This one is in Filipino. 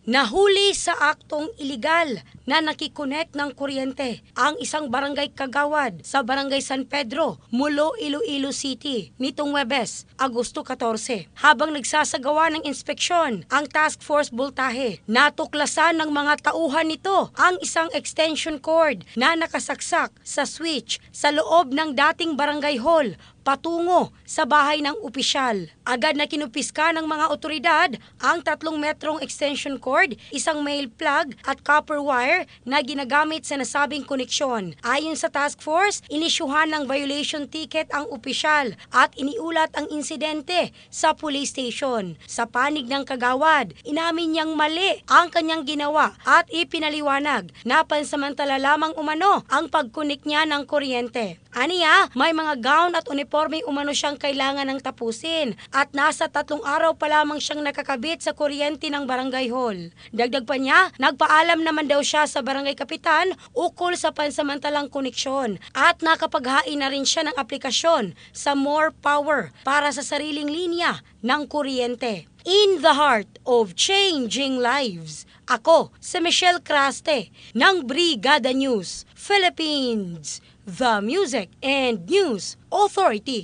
Nahuli sa aktong iligal na nakikonek ng kuryente ang isang barangay kagawad sa Barangay San Pedro, Mulo, Iloilo City nitong Huwebes, Agosto 14. Habang nagsasagawa ng inspeksyon ang Task Force Voltahe, natuklasan ng mga tauhan nito ang isang extension cord na nakasaksak sa switch sa loob ng dating barangay hall patungo sa bahay ng opisyal. Agad na kinupiska ng mga otoridad ang 3 metrong extension cord, isang male plug at copper wire na ginagamit sa nasabing koneksyon. Ayon sa task force, inisyuhan ng violation ticket ang opisyal at iniulat ang insidente sa police station. Sa panig ng kagawad, inamin niyang mali ang kanyang ginawa at ipinaliwanag na pansamantala lamang umano ang pagkunik niya ng kuryente. Aniya, may mga gown at uniforme umano siyang kailangan ng tapusin at nasa 3 araw pa lamang siyang nakakabit sa kuryente ng barangay hall. Dagdag pa niya, nagpaalam naman daw siya sa barangay kapitan ukol sa pansamantalang koneksyon at nakapaghain na rin siya ng aplikasyon sa More Power para sa sariling linya ng kuryente. In the heart of changing lives, ako si Michelle Craste ng Brigada News Philippines, the Music and News Authority.